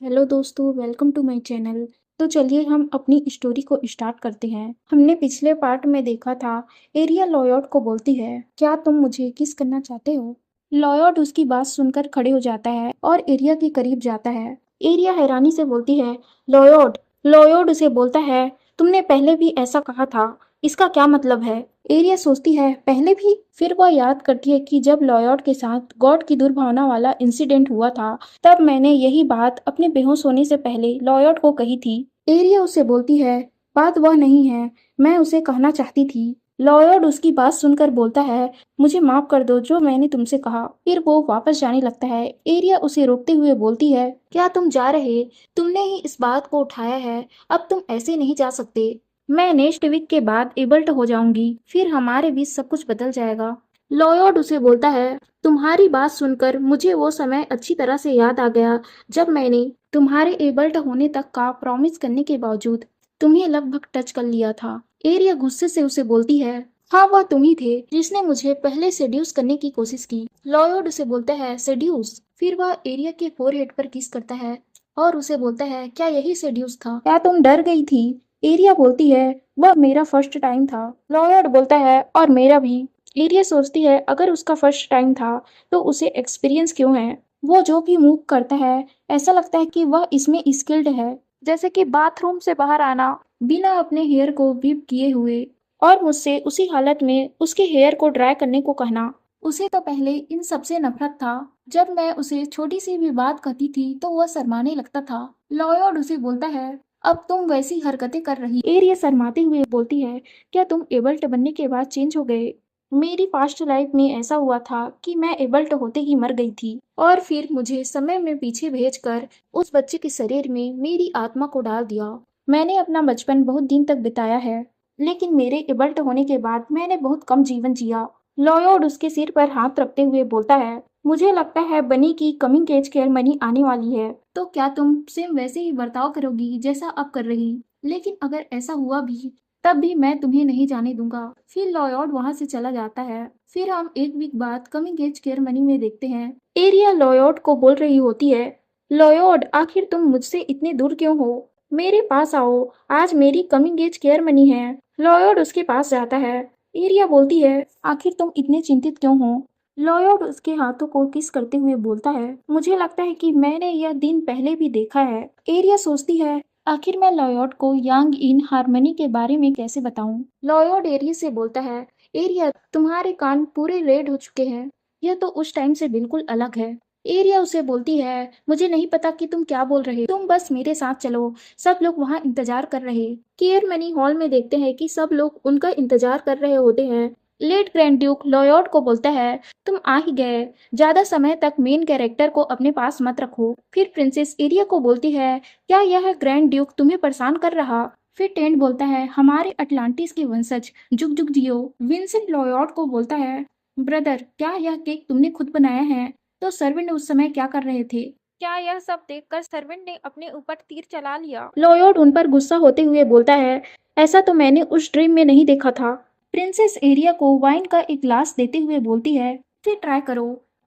Hello दोस्तों, welcome to my channel. तो चलिए हम अपनी स्टोरी को स्टार्ट करते हैं। हमने पिछले पार्ट में देखा था, एरिया लॉयड को बोलती है, क्या तुम मुझे किस करना चाहते हो। लॉयड उसकी बात सुनकर खड़े हो जाता है और एरिया के करीब जाता है। एरिया हैरानी से बोलती है, लॉयड। लॉयड उसे बोलता है, तुमने पहले भी ऐसा कहा था, इसका क्या मतलब है। एरिया सोचती है, पहले भी। फिर वह याद करती है कि जब लॉयड के साथ गॉड की दुर्भावना वाला इंसिडेंट हुआ था, तब मैंने यही बात अपने बेहोश होने से पहले लॉयड को कही थी। एरिया उसे बोलती है, बात वह नहीं है, मैं उसे कहना चाहती थी। लॉयड उसकी बात सुनकर बोलता है, मुझे माफ कर दो जो मैंने तुमसे कहा। फिर वो वापस जाने लगता है। एरिया उसे रोकते हुए बोलती है, क्या तुम जा रहे, तुमने ही इस बात को उठाया है, अब तुम ऐसे नहीं जा सकते। मैं नेक्स्ट वीक के बाद एबल्ट हो जाऊंगी, फिर हमारे बीच सब कुछ बदल जाएगा। लॉयड उसे बोलता है, तुम्हारी बात सुनकर मुझे वो समय अच्छी तरह से याद आ गया जब मैंने तुम्हारे एबल्ट होने तक का प्रॉमिस करने के बावजूद तुम्हें लगभग टच कर लिया था। एरिया गुस्से से उसे बोलती है, हाँ वह तुम ही थे जिसने मुझे पहले सेड्यूस करने की कोशिश की। लॉयड उसे बोलता है, सेड्यूस। फिर वह एरिया के फोरहेड पर किस करता है और उसे बोलता है, क्या यही सेड्यूस था, क्या तुम डर गई थी। एरिया बोलती है, वह मेरा फर्स्ट टाइम था। लॉयड बोलता है, और मेरा भी। एरिया सोचती है, अगर उसका फर्स्ट टाइम था तो उसे एक्सपीरियंस क्यों है। वो जो भी मूव करता है, ऐसा लगता है कि वह इसमें स्किल्ड है, जैसे कि बाथरूम से बाहर आना बिना अपने हेयर को बीप किए हुए, और मुझसे उसी हालत में उसके हेयर को ड्राई करने को कहना। उसे तो पहले इन सब से नफरत था। जब मैं उसे छोटी सी भी बात कहती थी तो वह शर्माने लगता था। लॉयड उसे बोलता है, अब तुम वैसी हरकतें कर रही। एरिया शर्माते हुए बोलती है, क्या तुम एबल्ट बनने के बाद चेंज हो गए। मेरी पास्ट लाइफ में ऐसा हुआ था कि मैं एबल्ट होते ही मर गई थी, और फिर मुझे समय में पीछे भेजकर उस बच्चे के शरीर में मेरी आत्मा को डाल दिया। मैंने अपना बचपन बहुत दिन तक बिताया है, लेकिन मेरे एबल्ट होने के बाद मैंने बहुत कम जीवन जिया। लॉयड उसके सिर पर हाथ रखते हुए बोलता है, मुझे लगता है बनी की कमिंग एज केयर मनी आने वाली है, तो क्या तुम सेम वैसे ही बर्ताव करोगी जैसा अब कर रही। लेकिन अगर ऐसा हुआ भी, तब भी मैं तुम्हें नहीं जाने दूंगा। फिर लॉयड वहां से चला जाता है। फिर हम एक वीक बाद कमिंग एज केयर मनी में देखते हैं, एरिया लॉयड को बोल रही होती है, लॉयड आखिर तुम मुझसे इतने दूर क्यों हो, मेरे पास आओ, आज मेरी कमिंग एज केयर मनी है। लॉयड उसके पास जाता है। एरिया बोलती है, आखिर तुम इतने चिंतित क्यों हो। लॉयड उसके हाथों को किस करते हुए बोलता है, मुझे लगता है कि मैंने यह दिन पहले भी देखा है। एरिया सोचती है, आखिर मैं लॉयड को यंग इन हार्मनी के बारे में कैसे बताऊं। लॉयड एरिया से बोलता है, एरिया तुम्हारे कान पूरे रेड हो चुके हैं, यह तो उस टाइम से बिल्कुल अलग है। एरिया उसे बोलती है, मुझे नहीं पता कि तुम क्या बोल रहे हो, तुम बस मेरे साथ चलो। सब लोग वहाँ इंतजार कर रहे। केयर मनी हॉल में देखते हैं कि सब लोग उनका इंतजार कर रहे होते हैं। लेट ग्रैंड ड्यूक लॉयड को बोलता है, तुम आ ही गए, ज्यादा समय तक मेन कैरेक्टर को अपने पास मत रखो। फिर प्रिंसेस एरिया को बोलती है, क्या यह ग्रैंड ड्यूक तुम्हें परेशान कर रहा। फिर टेंट बोलता है, हमारे अटलांटिस के वंशज जुग जुग जियो। विंसेंट लॉयड को बोलता है, ब्रदर क्या यह केक तुमने खुद बनाया है। तो सर्वेंट उस समय क्या कर रहे थे, क्या यह सब देखकर सर्वेंट ने अपने ऊपर तीर चला लिया। लॉयड उन पर गुस्सा होते हुए बोलता है, ऐसा तो मैंने उस ड्रीम में नहीं देखा था। प्रिंसेस एरिया को वाइन का एक ग्लास देते हुए बोलती है, इसे ट्राई करो।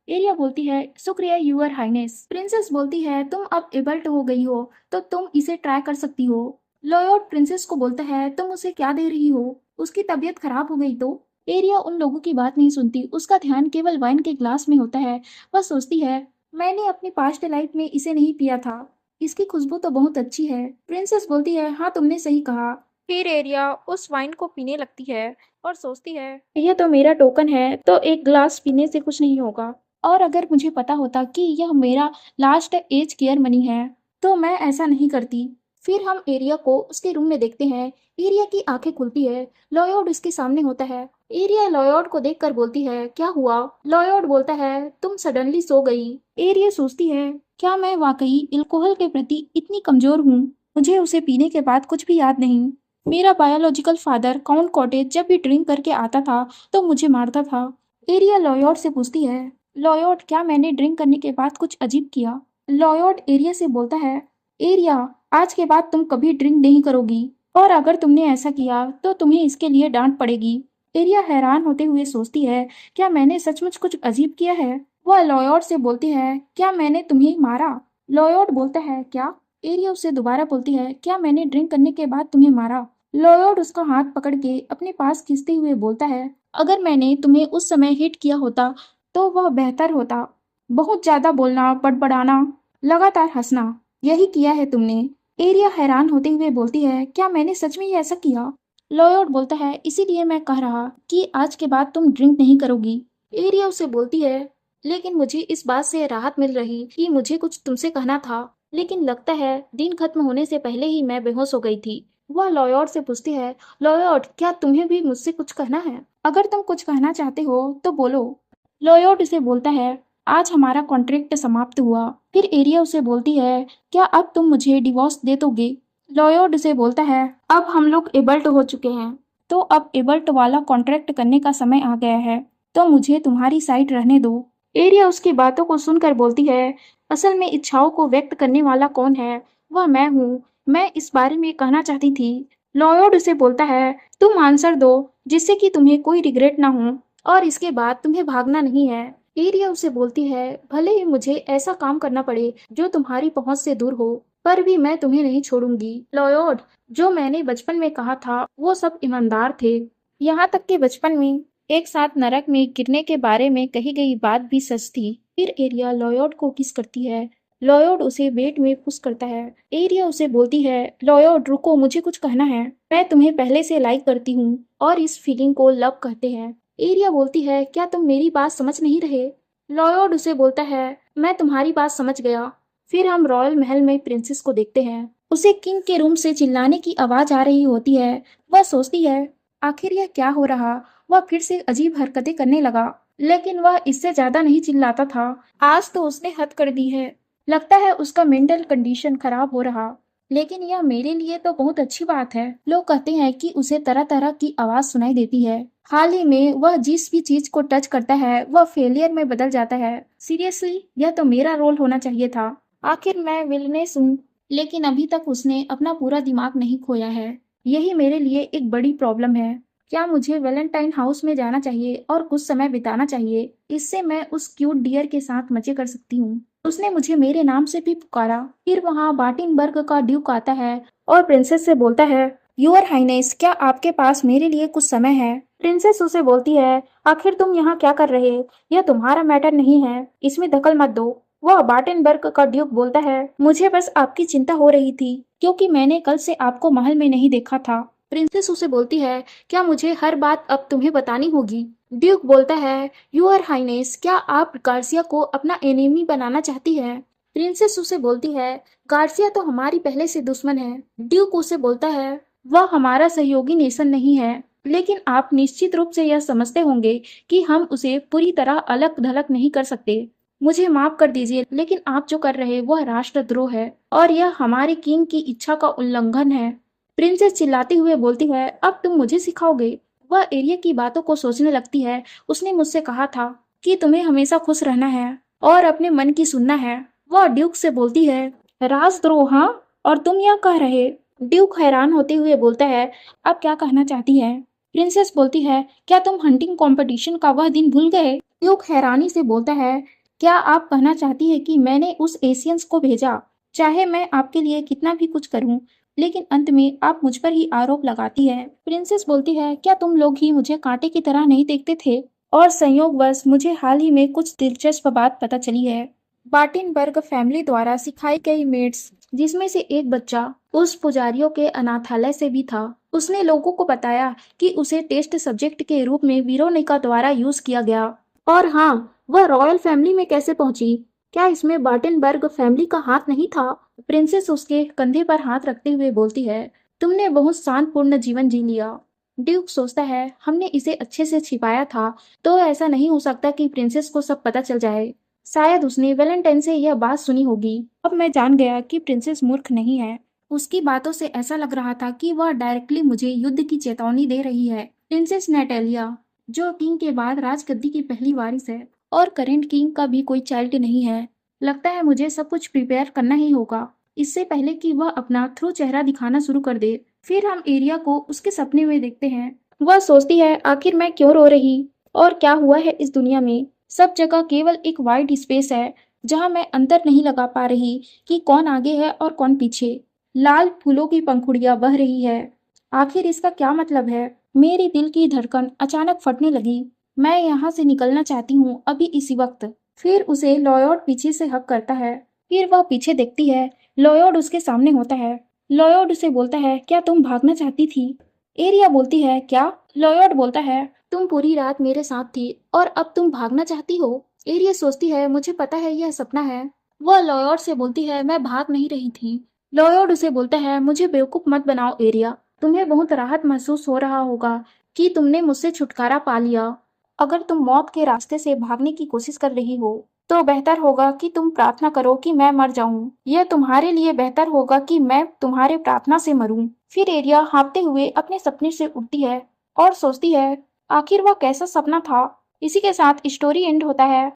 एरिया बोलती है, शुक्रिया यूअर हाइनेस। प्रिंसेस बोलती है, तुम अब एबल्ट हो गई हो तो तुम इसे ट्राई कर सकती हो। लॉयड प्रिंसेस को बोलता है, तुम उसे क्या दे रही हो, उसकी तबीयत खराब हो गई तो। एरिया उन लोगों की बात नहीं सुनती, उसका ध्यान केवल वाइन के ग्लास में होता है। वह सोचती है, मैंने अपनी पास्ट लाइफ में इसे नहीं पिया था, इसकी खुशबू तो बहुत अच्छी है। प्रिंसेस बोलती है, हाँ तुमने सही कहा। फिर एरिया उस वाइन को पीने लगती है और सोचती है, यह तो मेरा टोकन है, तो एक ग्लास पीने से कुछ नहीं होगा, और अगर मुझे पता होता कि यह मेरा लास्ट एज केयर मनी है तो मैं ऐसा नहीं करती। फिर हम एरिया को उसके रूम में देखते हैं। एरिया की आंखें खुलती है। लॉयड उसके सामने होता है। एरिया लॉयड को देखकर बोलती है, क्या हुआ। लॉयड बोलता है, तुम सडनली सो गई। एरिया सोचती है, क्या मैं वाकई अल्कोहल के प्रति इतनी कमजोर हूँ, मुझे उसे पीने के बाद कुछ भी याद नहीं। मेरा बायोलॉजिकल फादर काउंट कॉटेज जब भी ड्रिंक करके आता था तो मुझे मारता था। एरिया लॉयड से पूछती है, लॉयड क्या मैंने ड्रिंक करने के बाद कुछ अजीब किया। लॉयड एरिया से बोलता है, एरिया आज के बाद तुम कभी ड्रिंक नहीं करोगी, और अगर तुमने ऐसा किया तो तुम्हें इसके लिए डांट पड़ेगी। एरिया हैरान होते हुए सोचती है, क्या मैंने सचमुच कुछ अजीब किया है। वह लॉयड से बोलती है, क्या मैंने तुम्हें मारा। लॉयड बोलता है क्या? एरिया उससे दोबारा बोलती है क्या मैंने ड्रिंक करने के बाद तुम्हें मारा? लॉयड उसका हाथ पकड़ के अपने पास खींचते हुए बोलता है अगर मैंने तुम्हें उस समय हिट किया होता तो वह बेहतर होता। बहुत ज्यादा बोलना, बड़बड़ाना, लगातार हंसना, यही किया है तुमने। एरिया हैरान होते हुए बोलती है क्या मैंने सच में ही ऐसा किया? लॉयड बोलता है इसीलिए मैं कह रहा कि आज के बाद तुम ड्रिंक नहीं करोगी। एरिया उसे बोलती है लेकिन मुझे इस बात से राहत मिल रही कि मुझे कुछ तुमसे कहना था, लेकिन लगता है दिन खत्म होने से पहले ही मैं बेहोश हो गई थी। वह लॉयड से पूछती है लॉयड क्या तुम्हें भी मुझसे कुछ कहना है? अगर तुम कुछ कहना चाहते हो तो बोलो। लॉयड उसे बोलता है आज हमारा कॉन्ट्रैक्ट समाप्त हुआ। फिर एरिया उसे बोलती है क्या अब तुम मुझे डिवोर्स दे दोगे? लॉयड उसे बोलता है अब हम लोग एबल्ट हो चुके हैं, तो अब एबल्ट वाला कॉन्ट्रैक्ट करने का समय आ गया है, तो मुझे तुम्हारी साइड रहने दो। एरिया उसकी बातों को सुनकर बोलती है असल में इच्छाओं को व्यक्त करने वाला कौन है? वह मैं हूँ। मैं इस बारे में कहना चाहती थी। लॉयड उसे बोलता है तुम आंसर दो जिससे कि तुम्हें कोई रिग्रेट ना हो और इसके बाद तुम्हें भागना नहीं है। एरिया उसे बोलती है भले ही मुझे ऐसा काम करना पड़े जो तुम्हारी पहुंच से दूर हो, पर भी मैं तुम्हें नहीं छोड़ूंगी। लॉयड जो मैंने बचपन में कहा था वो सब ईमानदार थे, यहाँ तक कि बचपन में एक साथ नरक में गिरने के बारे में कही गई बात भी सच थी। फिर एरिया लॉयड को किस करती है। लॉयड उसे वेट में पुश करता है। एरिया उसे बोलती है लॉयड रुको मुझे कुछ कहना है। मैं तुम्हें पहले से लाइक करती हूँ और इस फीलिंग को लव कहते हैं। एरिया बोलती है क्या तुम मेरी बात समझ नहीं रहे? लॉयड उसे बोलता है मैं तुम्हारी बात समझ गया। फिर हम रॉयल महल में प्रिंसेस को देखते हैं। उसे किंग के रूम से चिल्लाने की आवाज आ रही होती है। वह सोचती है आखिर यह क्या हो रहा। वह फिर से अजीब हरकतें करने लगा, लेकिन वह इससे ज्यादा नहीं चिल्लाता था। आज तो उसने हद कर दी है। लगता है उसका मेंटल कंडीशन खराब हो रहा, लेकिन यह मेरे लिए तो बहुत अच्छी बात है। लोग कहते हैं कि उसे तरह तरह की आवाज सुनाई देती है। हाल ही में वह जिस भी चीज को टच करता है वह फेलियर में बदल जाता है। सीरियसली यह तो मेरा रोल होना चाहिए था। आखिर मैं विलनेस हूँ, लेकिन अभी तक उसने अपना पूरा दिमाग नहीं खोया है। यही मेरे लिए एक बड़ी प्रॉब्लम है। क्या मुझे वैलेंटाइन हाउस में जाना चाहिए और कुछ समय बिताना चाहिए? इससे मैं उस क्यूट डियर के साथ मजे कर सकती हूँ। उसने मुझे मेरे नाम से भी पुकारा। फिर वहाँ बार्टिनबर्ग का ड्यूक आता है और प्रिंसेस से बोलता है यूअर हाइनेस क्या आपके पास मेरे लिए कुछ समय है? प्रिंसेस उसे बोलती है आखिर तुम यहाँ क्या कर रहे? यह तुम्हारा मैटर नहीं है, इसमें दखल मत दो। वह बार्टेनबर्ग का ड्यूक बोलता है मुझे बस आपकी चिंता हो रही थी क्योंकि मैंने कल से आपको महल में नहीं देखा था। प्रिंसेस उसे बोलती है क्या मुझे हर बात अब तुम्हें बतानी होगी? ड्यूक बोलता है यूअर हाइनेस क्या आप गार्सिया को अपना एनिमी बनाना चाहती है? प्रिंसेस उसे बोलती है गार्सिया तो हमारी पहले से दुश्मन है। ड्यूक उसे बोलता है वह हमारा सहयोगी नेशन नहीं है, लेकिन आप निश्चित रूप से यह समझते होंगे कि हम उसे पूरी तरह अलग थलग नहीं कर सकते। मुझे माफ कर दीजिए, लेकिन आप जो कर रहे वह राष्ट्रद्रोह है और यह हमारे किंग की इच्छा का उल्लंघन है। प्रिंसेस चिल्लाते हुए बोलती है अब तुम मुझे सिखाओगे? वह एरिया की बातों को सोचने लगती है। उसने मुझसे कहा था कि तुम्हें हमेशा खुश रहना है और अपने मन की सुनना है। वह ड्यूक से बोलती है राजद्रोह? हाँ, और तुम यह कह रहे? ड्यूक हैरान होते हुए बोलता है अब क्या कहना चाहती है? प्रिंसेस बोलती है क्या तुम हंटिंग कंपटीशन का वह दिन भूल गए? ड्यूक हैरानी से बोलता है क्या आप कहना चाहती है कि मैंने उस एशियंस को भेजा? चाहे मैं आपके लिए कितना भी कुछ करूं, लेकिन अंत में आप मुझ पर ही आरोप लगाती है। प्रिंसेस बोलती है क्या तुम लोग ही मुझे कांटे की तरह नहीं देखते थे? और संयोगवश मुझे हाल ही में कुछ दिलचस्प बात पता चली है। बार्टिनबर्ग फैमिली द्वारा सिखाई गई मेड्स, जिसमें से एक बच्चा उस पुजारियों के अनाथालय से भी था, उसने लोगों को बताया कि उसे टेस्ट सब्जेक्ट के रूप में वीरोनिका द्वारा यूज किया गया। और हाँ, वह रॉयल फैमिली में कैसे पहुंची? क्या इसमें बार्टेनबर्ग फैमिली का हाथ नहीं था? प्रिंसेस उसके कंधे पर हाथ रखते हुए बोलती है तुमने बहुत शांतपूर्ण जीवन जी लिया। ड्यूक सोचता है हमने इसे अच्छे से छिपाया था, तो ऐसा नहीं हो सकता कि प्रिंसेस को सब पता चल जाए। शायद उसने वैलेंटाइन से यह बात सुनी होगी। अब मैं जान गया कि प्रिंसेस मूर्ख नहीं है। उसकी बातों से ऐसा लग रहा था कि वह डायरेक्टली मुझे युद्ध की चेतावनी दे रही है। प्रिंसेस नैटेलिया, जो किंग के बाद राजगद्दी की पहली वारिस है और करेंट किंग का भी कोई चाइल्ड नहीं है, लगता है मुझे सब कुछ प्रिपेयर करना ही होगा इससे पहले कि वह अपना थ्रू चेहरा दिखाना शुरू कर दे। फिर हम एरिया को उसके सपने में देखते हैं। वह सोचती है आखिर मैं क्यों रो रही और क्या हुआ है इस दुनिया में? सब जगह केवल एक वाइड स्पेस है। जहाँ मैं अंतर नहीं लगा पा रही कि कौन आगे है और कौन पीछे। लाल फूलों की पंखुड़ियां बह रही है। आखिर इसका क्या मतलब है? मेरी दिल की धड़कन अचानक फटने लगी। मैं यहाँ से निकलना चाहती हूँ अभी इसी वक्त। फिर उसे लॉयड पीछे से हक करता है। फिर वह पीछे देखती है। लॉयड उसके सामने होता है। लॉयड उसे बोलता है, क्या तुम भागना चाहती थी? एरिया बोलती है, क्या? लॉयड बोलता है, तुम पूरी रात मेरे साथ थी और अब तुम भागना चाहती हो? एरिया सोचती है, मुझे पता है यह सपना है। वह लॉयड से बोलती है, मैं भाग नहीं रही थी। लॉयड उसे बोलता है, मुझे बेवकूफ मत बनाओ एरिया। तुम्हें बहुत राहत महसूस हो रहा होगा कि तुमने मुझसे छुटकारा पा लिया। अगर तुम मौत के रास्ते से भागने की कोशिश कर रही हो तो बेहतर होगा कि तुम प्रार्थना करो कि मैं मर जाऊं। यह तुम्हारे लिए बेहतर होगा कि मैं तुम्हारे प्रार्थना से मरूं। फिर एरिया हाँफते हुए अपने सपने से उठती है और सोचती है, आखिर वह कैसा सपना था। इसी के साथ स्टोरी एंड होता है।